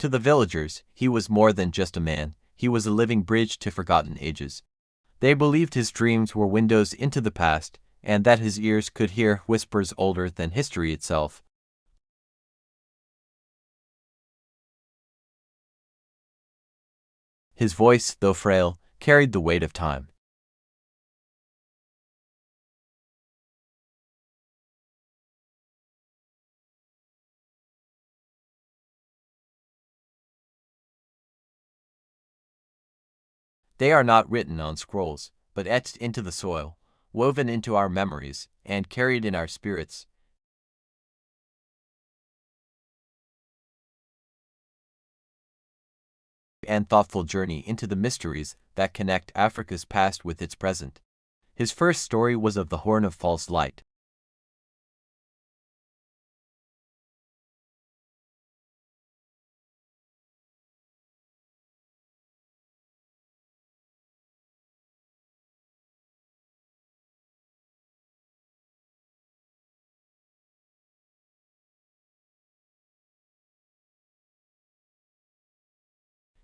To the villagers, he was more than just a man, he was a living bridge to forgotten ages. They believed his dreams were windows into the past, and that his ears could hear whispers older than history itself. His voice, though frail, carried the weight of time. They are not written on scrolls, but etched into the soil, woven into our memories, and carried in our spirits. And thoughtful journey into the mysteries that connect Africa's past with its present. His first story was of the Horn of False Light.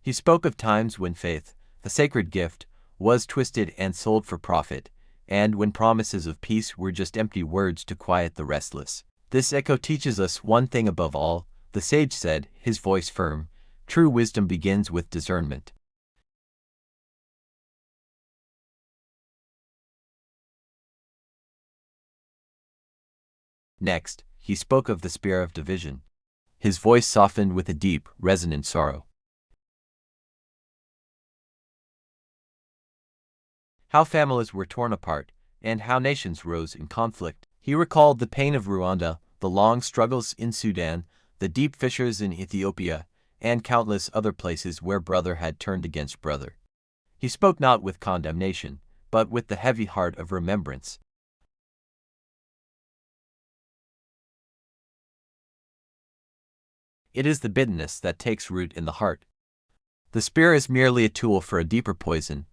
He spoke of times when faith, the sacred gift, was twisted and sold for profit, and when promises of peace were just empty words to quiet the restless. This echo teaches us one thing above all, the sage said, his voice firm, true wisdom begins with discernment. Next, he spoke of the spear of division. His voice softened with a deep, resonant sorrow. How families were torn apart, and how nations rose in conflict. He recalled the pain of Rwanda, the long struggles in Sudan, the deep fissures in Ethiopia, and countless other places where brother had turned against brother. He spoke not with condemnation, but with the heavy heart of remembrance. It is the bitterness that takes root in the heart. The spear is merely a tool for a deeper poison.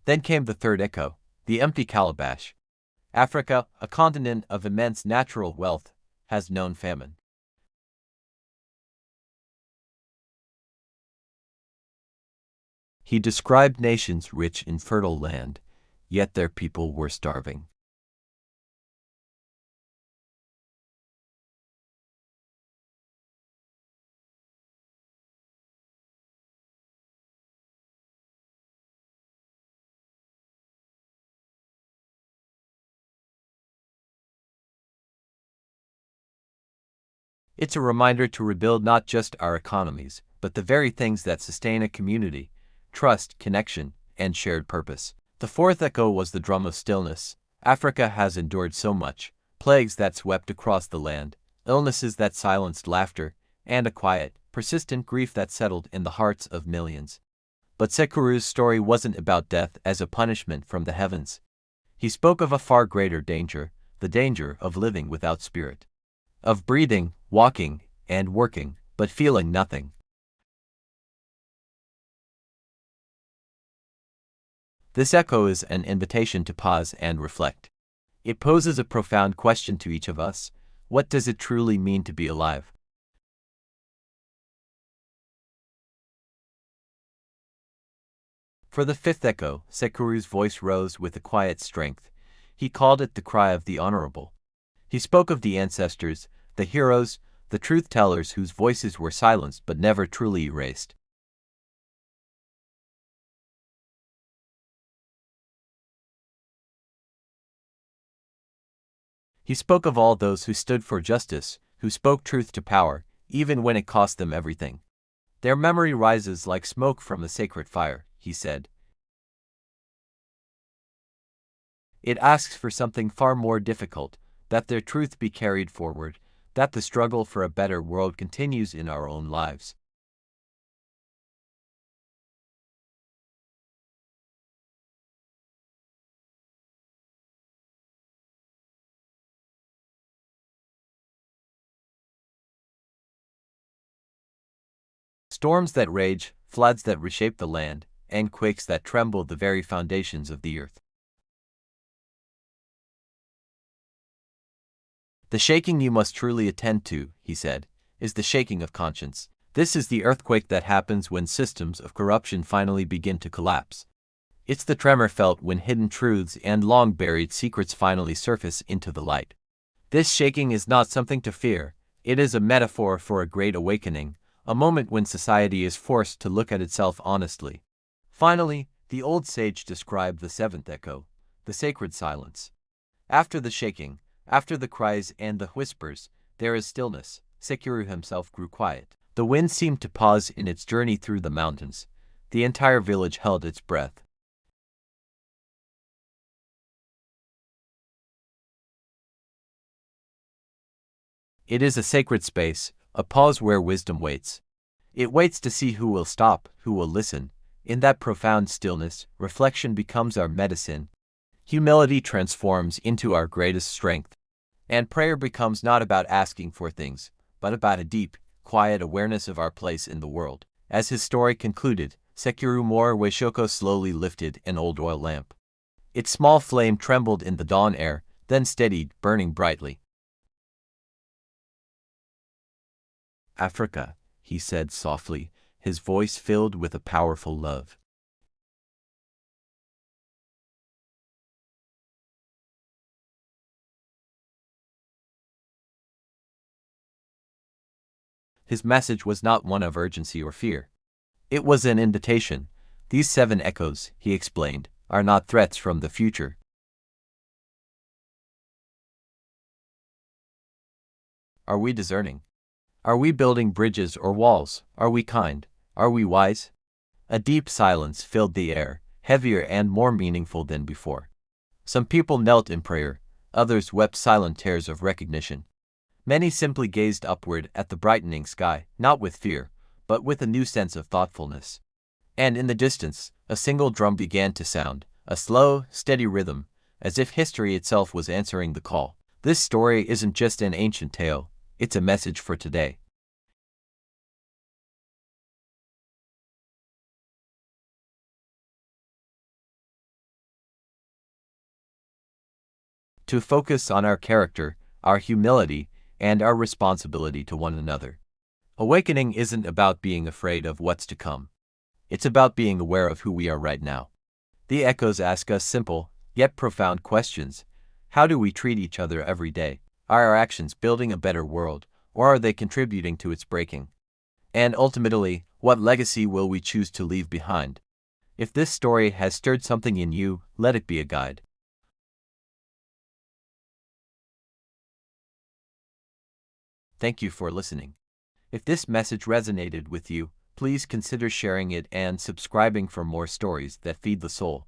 Then came the third echo, the empty calabash. Africa, a continent of immense natural wealth, has known famine. He described nations rich in fertile land, yet their people were starving. It's a reminder to rebuild not just our economies, but the very things that sustain a community: trust, connection, and shared purpose. The fourth echo was the drum of stillness. Africa has endured so much: plagues that swept across the land, illnesses that silenced laughter, and a quiet, persistent grief that settled in the hearts of millions. But Sekuru's story wasn't about death as a punishment from the heavens. He spoke of a far greater danger, the danger of living without spirit, of breathing, walking, and working, but feeling nothing. This echo is an invitation to pause and reflect. It poses a profound question to each of us: what does it truly mean to be alive? For the fifth echo, Sekuru's voice rose with a quiet strength. He called it the cry of the honorable. He spoke of the ancestors, the heroes, the truth-tellers whose voices were silenced but never truly erased. He spoke of all those who stood for justice, who spoke truth to power, even when it cost them everything. Their memory rises like smoke from a sacred fire, he said. It asks for something far more difficult: that their truth be carried forward, that the struggle for a better world continues in our own lives. storms that rage, floods that reshape the land, and quakes that tremble the very foundations of the earth. The shaking you must truly attend to, he said, is the shaking of conscience. This is the earthquake that happens when systems of corruption finally begin to collapse. It's the tremor felt when hidden truths and long-buried secrets finally surface into the light. This shaking is not something to fear, it is a metaphor for a great awakening, a moment when society is forced to look at itself honestly. Finally, the old sage described the seventh echo, the sacred silence. After the shaking, after the cries and the whispers, there is stillness. Sekuru himself grew quiet. The wind seemed to pause in its journey through the mountains. The entire village held its breath. It is a sacred space, a pause where wisdom waits. It waits to see who will stop, who will listen. In that profound stillness, reflection becomes our medicine. Humility transforms into our greatest strength. And prayer becomes not about asking for things, but about a deep, quiet awareness of our place in the world. As his story concluded, Sekuru Mwariweshoko slowly lifted an old oil lamp. Its small flame trembled in the dawn air, then steadied, burning brightly. Africa, he said softly, his voice filled with a powerful love. His message was not one of urgency or fear. It was an invitation. These 7 echoes, he explained, are not threats from the future. Are we discerning? Are we building bridges or walls? Are we kind? Are we wise? A deep silence filled the air, heavier and more meaningful than before. Some people knelt in prayer, others wept silent tears of recognition. Many simply gazed upward at the brightening sky, not with fear, but with a new sense of thoughtfulness. And in the distance, a single drum began to sound, a slow, steady rhythm, as if history itself was answering the call. This story isn't just an ancient tale, it's a message for today. To focus on our character, our humility, and our responsibility to one another. Awakening isn't about being afraid of what's to come. It's about being aware of who we are right now. The echoes ask us simple, yet profound questions. How do we treat each other every day? Are our actions building a better world, or are they contributing to its breaking? And ultimately, what legacy will we choose to leave behind? If this story has stirred something in you, let it be a guide. Thank you for listening. If this message resonated with you, please consider sharing it and subscribing for more stories that feed the soul.